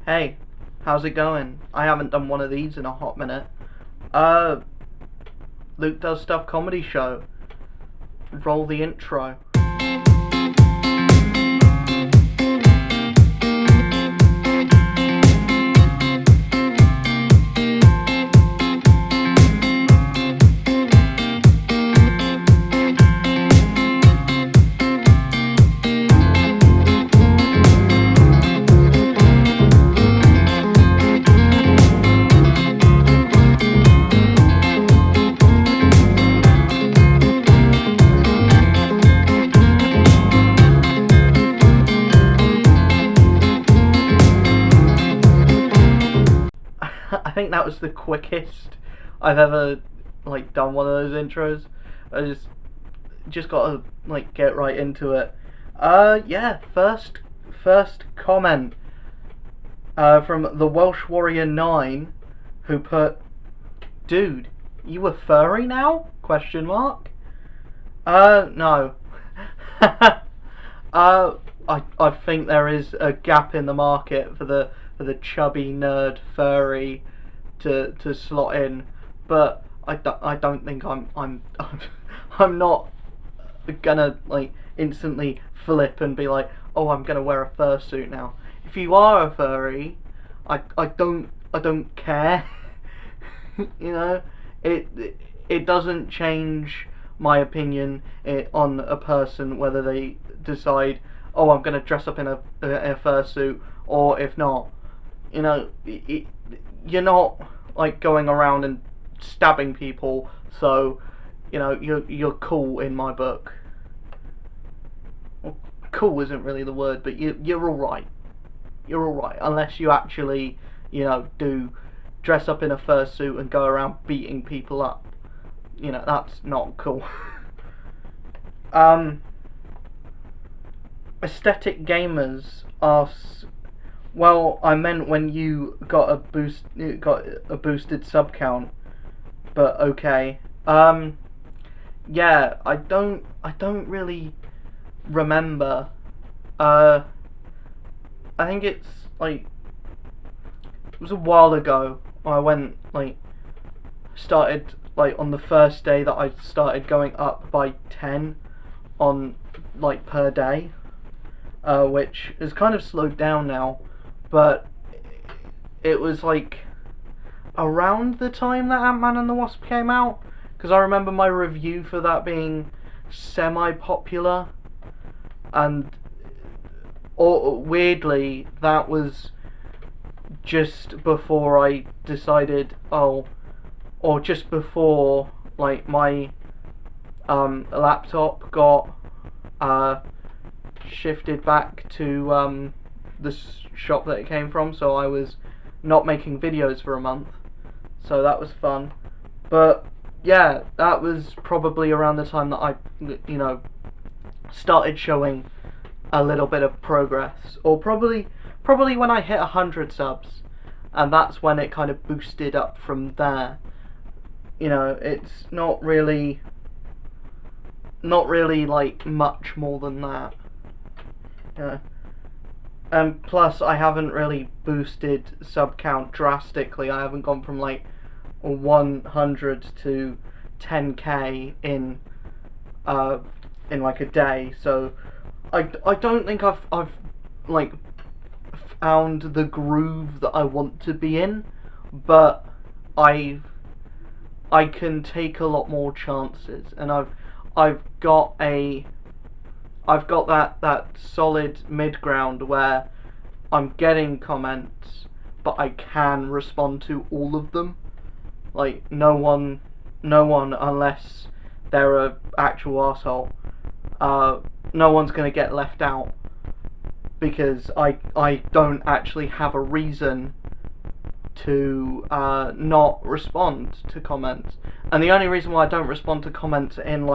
Hey, how's it going? I haven't done one of these in a hot minute. Luke Does Stuff comedy show. Roll the intro. I think that was the quickest I've ever done one of those intros. I just gotta get right into it. Yeah, first comment from the Welsh Warrior 9, who put, "Dude, you a furry now?" Question mark. No. I think there is a gap in the market for the chubby nerd furry to slot in, but I don't think I'm not gonna instantly flip and be like, oh, I'm gonna wear a fursuit now. If you are a furry, I don't care. You know, it doesn't change my opinion on a person whether they decide, oh, I'm going to dress up in a fursuit, or if not. You know, you're not going around and stabbing people, so you're cool in my book. Well, cool isn't really the word, but you're all right. You're all right, unless you actually do dress up in a fursuit and go around beating people up. That's not cool. Aesthetic Gamers asks, well, I meant when you got a boosted sub count, but okay. Yeah, I don't really remember. I think it's it was a while ago. I went started on the first day that I started going up by 10 on per day, which is kind of slowed down now, but it was around the time that Ant-Man and the Wasp came out, because I remember my review for that being semi-popular, and weirdly that was just before I decided, or just before my laptop got shifted back to the shop that it came from, so I was not making videos for a month, so that was fun. But yeah, that was probably around the time that I started showing a little bit of progress, or probably when I hit 100 subs, and that's when it kind of boosted up from there. It's not really much more than that. And plus, I haven't really boosted sub count drastically. I haven't gone from 100 to 10k in a day. So I don't think I've found the groove that I want to be in, but I can take a lot more chances, and I've got that solid mid ground where I'm getting comments, but I can respond to all of them. No one unless they're a actual arsehole. No one's gonna get left out, because I don't actually have a reason to not respond to comments. And the only reason why I don't respond to comments in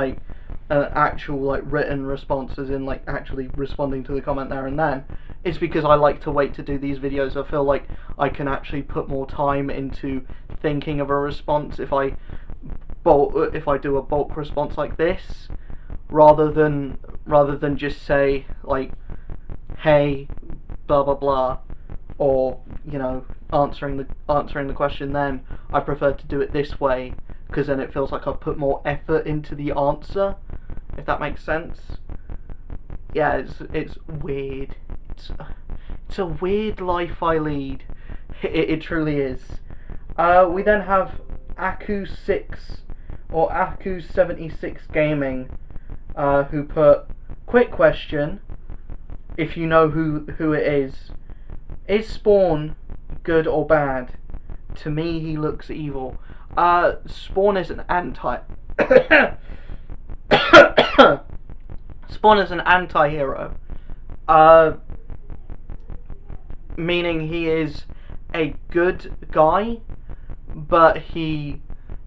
an actual written response, as in actually responding to the comment there and then, is because I like to wait to do these videos. I feel like I can actually put more time into thinking of a response if I do a bulk response like this, rather than just say hey, blah blah blah, or answering the question, then I prefer to do it this way, because then it feels like I've put more effort into the answer, if that makes sense. Yeah, it's weird. It's a weird life I lead. It truly is. We then have Aku6 or Aku76 Gaming, who put, quick question, if you know who it is Spawn good or bad? To me, he looks evil. Spawn is an anti... Spawn is an anti-hero. Meaning he is a good guy, but he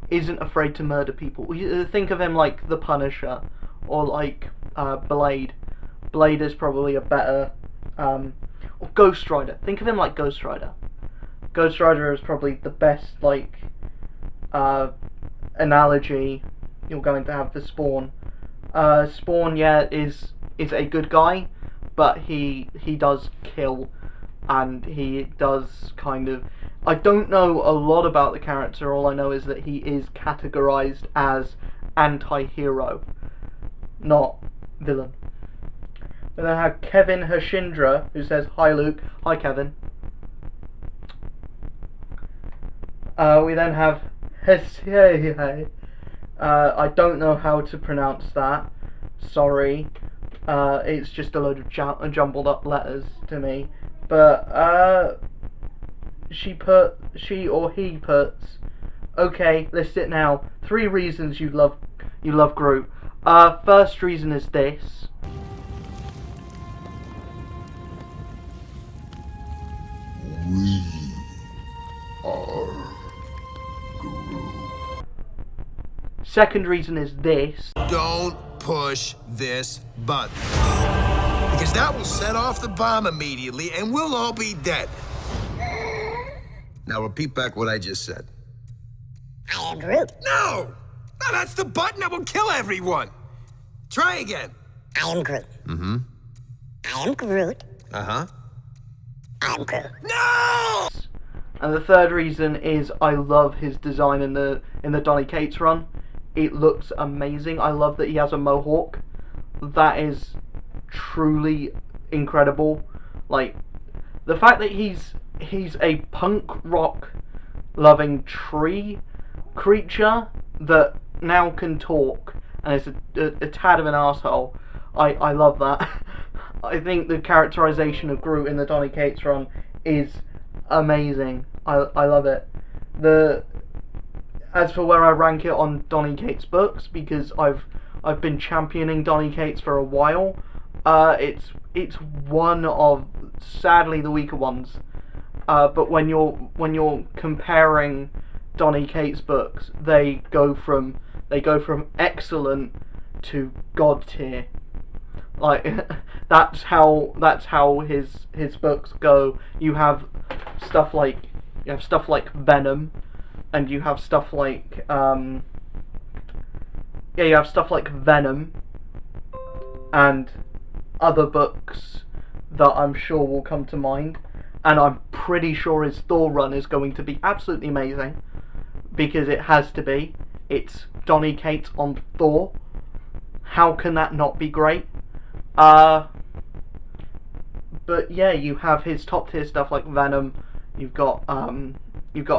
isn't afraid to murder people. Think of him like the Punisher, or like Blade. Blade is probably a better... or Ghost Rider. Think of him like Ghost Rider. Ghost Rider is probably the best analogy you're going to have for Spawn. Spawn, yeah, is a good guy, but he does kill, and he does kind of... I don't know a lot about the character. All I know is that he is categorized as anti-hero, not villain. And then I have Kevin Hershindra, who says, "Hi Luke." Hi Kevin. We then have Hesei. I don't know how to pronounce that. Sorry. It's just a load of jumbled up letters to me. But she or he puts, okay, list it now. 3 reasons you love Groot. First reason is this. We are Groot. Second reason is this. Don't push this button, because that will set off the bomb immediately and we'll all be dead. Now repeat back what I just said. I am Groot. No! No, that's the button that will kill everyone. Try again. I am Groot. Mm-hmm. I am Groot. Uh-huh. I am Groot. No! And the third reason is I love his design in the Donny Cates run. It looks amazing. I love that he has a mohawk. That is truly incredible. Like, the fact that he's a punk rock loving tree creature that now can talk and is a tad of an asshole. I love that. I think the characterization of Groot in the Donny Cates run is amazing. I love it. As for where I rank it on Donny Cates books, because I've been championing Donny Cates for a while, it's one of, sadly, the weaker ones. But when you're comparing Donny Cates books, they go from excellent to god tier. Like that's how his books go. You have stuff like Venom, and you have stuff like Venom and other books that I'm sure will come to mind. And I'm pretty sure his Thor run is going to be absolutely amazing, because it has to be. It's Donny Cates on Thor. How can that not be great? But yeah, you have his top tier stuff like Venom. You've got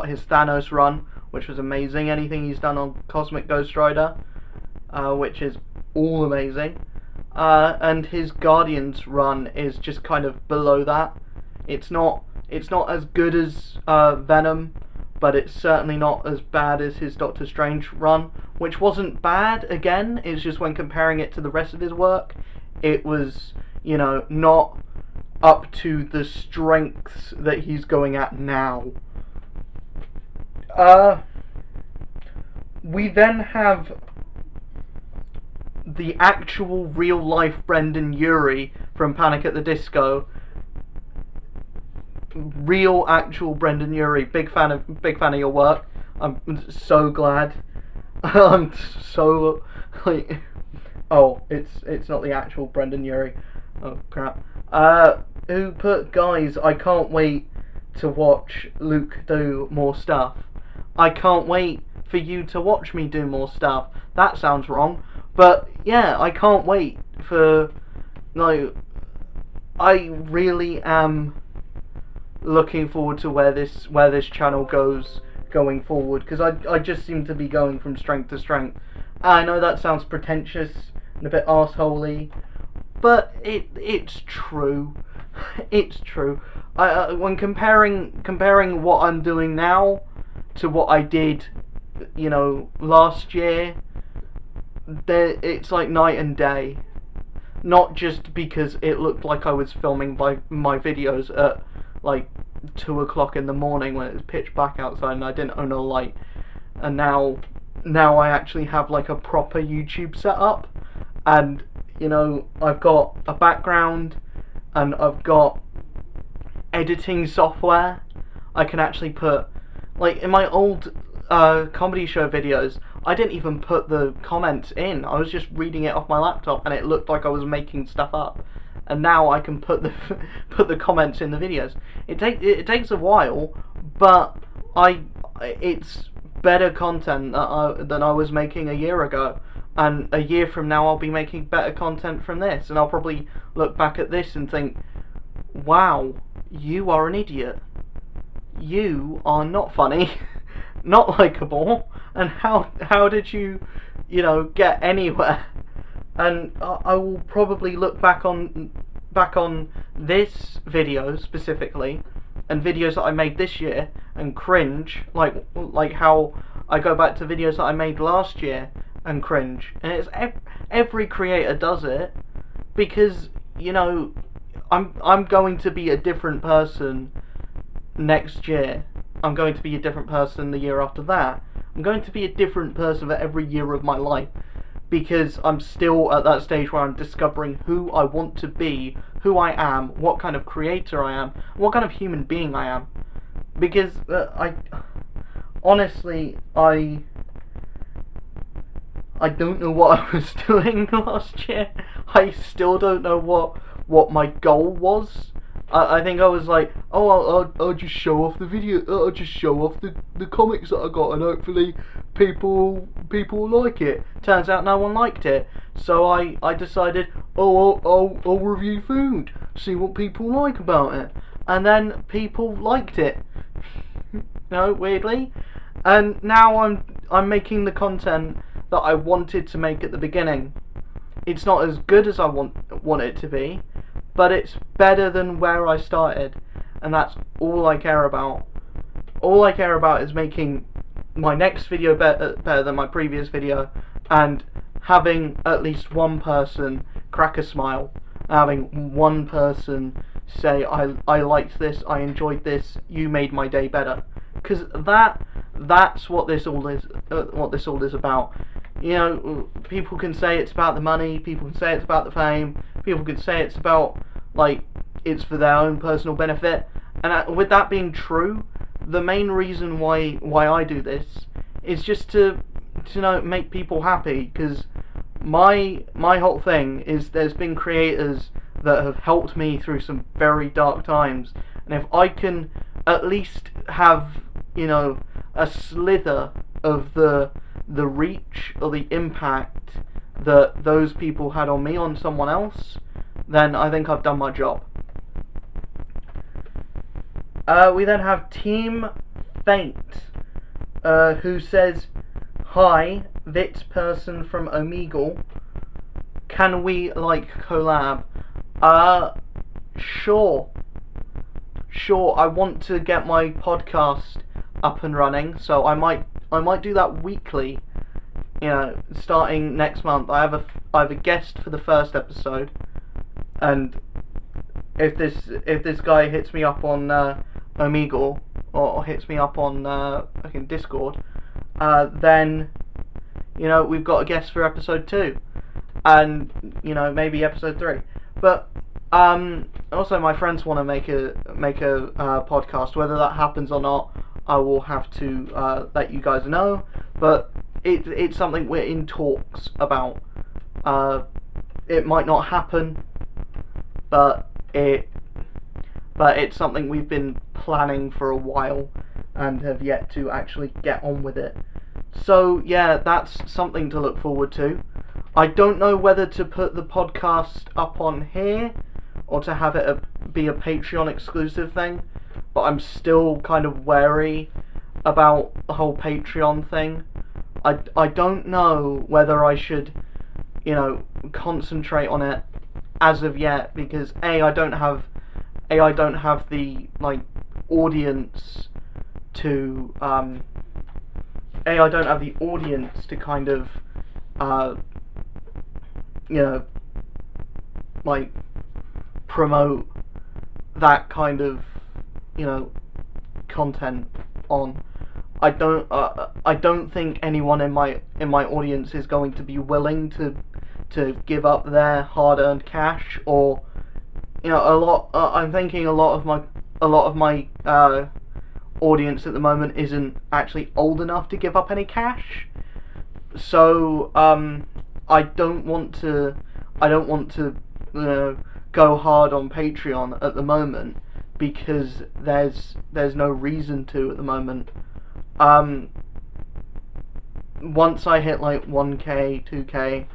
his Thanos run, which was amazing. Anything he's done on Cosmic Ghost Rider, which is all amazing. And his Guardians run is just kind of below that. It's not as good as Venom, but it's certainly not as bad as his Doctor Strange run, which wasn't bad. Again, it's just when comparing it to the rest of his work, it was, not up to the strengths that he's going at now. We then have the actual real life Brendan Urie from Panic at the Disco. Real actual Brendan Urie, big fan of your work. I'm so glad. I'm so like, oh, it's not the actual Brendan Urie. Oh crap. Who put, guys, I can't wait to watch Luke do more stuff. I can't wait for you to watch me do more stuff. That sounds wrong, but yeah, I can't wait for, like, I really am looking forward to where this channel goes going forward, because I just seem to be going from strength to strength. I know that sounds pretentious and a bit arseholey, but it's true. It's true. When comparing what I'm doing now to what I did, last year, it's like night and day. Not just because it looked like I was filming my videos at like 2 o'clock in the morning when it was pitch black outside and I didn't own a light, and now I actually have like a proper YouTube setup, and I've got a background and I've got editing software. I can actually put, like, in my old comedy show videos, I didn't even put the comments in. I was just reading it off my laptop and it looked like I was making stuff up. And now I can put the put the comments in the videos. It takes a while, but it's better content than I was making a year ago. And a year from now I'll be making better content from this, and I'll probably look back at this and think, wow, you are an idiot. You are not funny, not likable, and how did you get anywhere? And I will probably look back on this video specifically, and videos that I made this year, and cringe, like how I go back to videos that I made last year and cringe. And it's every creator does it, because I'm going to be a different person next year. I'm going to be a different person the year after that. I'm going to be a different person for every year of my life, because I'm still at that stage where I'm discovering who I want to be, who I am, what kind of creator I am, what kind of human being I am. Because honestly, I don't know what I was doing last year. I still don't know what my goal was. I think I was like, I'll just show off the video, I'll just show off the comics that I got, and hopefully people like it. Turns out no one liked it, so I decided, I'll review food, see what people like about it, and then people liked it. Weirdly, and now I'm making the content that I wanted to make at the beginning. It's not as good as I want it to be, but it's better than where I started, and that's all I care about. All I care about is making my next video better than my previous video, and having at least one person crack a smile, having one person say, I liked this, I enjoyed this, you made my day better. Because that's what this all is about. People can say it's about the money, people can say it's about the fame, people can say it's about, like, it's for their own personal benefit. And with that being true, the main reason why I do this is just to make people happy. Because my whole thing is, there's been creators that have helped me through some very dark times, and if I can at least have a slither of the reach or the impact that those people had on me on someone else, then I think I've done my job. We then have Team Faint, who says, hi, Vit person from Omegle, can we collab? Sure, I want to get my podcast up and running, so I might do that weekly, starting next month. I have a guest for the first episode, and if this guy hits me up on Omegle or hits me up on Discord, then we've got a guest for episode 2, and maybe episode 3. But also my friends want to make a podcast. Whether that happens or not, I will have to let you guys know. But it's something we're in talks about. It might not happen, but but it's something we've been planning for a while and have yet to actually get on with it. So yeah, that's something to look forward to. I don't know whether to put the podcast up on here or to have it be a Patreon exclusive thing, but I'm still kind of wary about the whole Patreon thing. I don't know whether I should, concentrate on it as of yet, because I don't have the audience to I don't have the audience to kind of promote that kind of content on. I don't think anyone in my audience is going to be willing to give up their hard-earned cash, or I'm thinking a lot of my audience at the moment isn't actually old enough to give up any cash. So I don't want to go hard on Patreon at the moment, because there's no reason to at the moment. Once I hit 1k, 2k,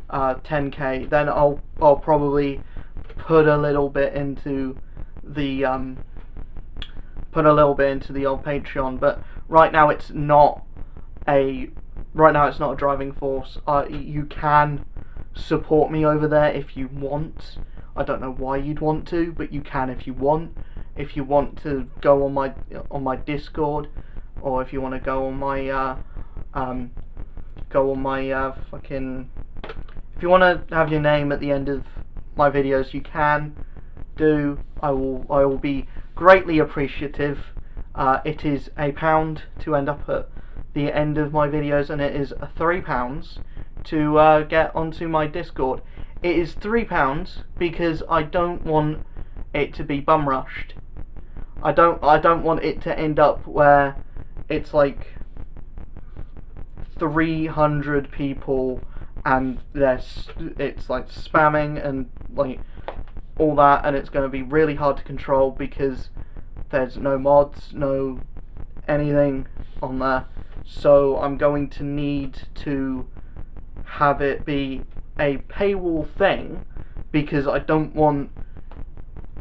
10k, then I'll probably put a little bit into the old Patreon. But right now it's not a driving force. You can support me over there if you want. I don't know why you'd want to, but you can if you want. If you want to go on my Discord, or if you want to go on my if you want to have your name at the end of my videos, you can do. I will be greatly appreciative. It is £1 to end up at the end of my videos, and it is £3 to get onto my Discord. It is £3 because I don't want it to be bum rushed. I don't want it to end up where it's 300 people and it's spamming and all that, and it's going to be really hard to control because there's no mods, no anything on there. So I'm going to need to have it be a paywall thing, because I don't want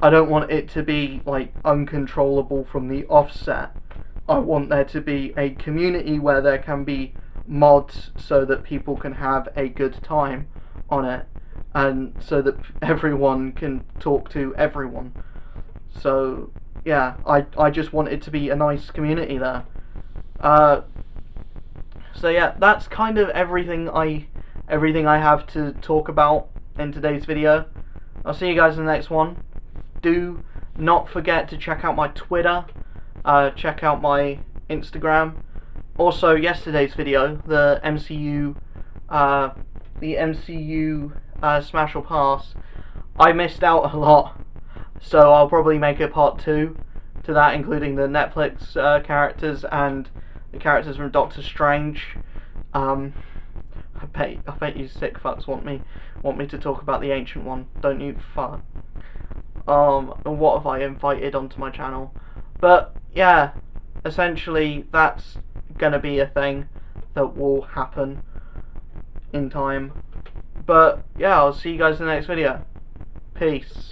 it to be uncontrollable from the offset. I want there to be a community where there can be mods so that people can have a good time on it, and so that everyone can talk to everyone. So yeah, I just want it to be a nice community there. So yeah, that's kind of everything I have to talk about in today's video. I'll see you guys in the next one. Do not forget to check out my Twitter, check out my Instagram. Also, yesterday's video, the MCU Smash or Pass, I missed out a lot, so I'll probably make a part 2 to that, including the Netflix characters and the characters from Doctor Strange. I bet you sick fucks want me to talk about the Ancient One, don't you? Fuck. What have I invited onto my channel? But yeah, essentially that's gonna be a thing that will happen in time. But yeah, I'll see you guys in the next video. Peace.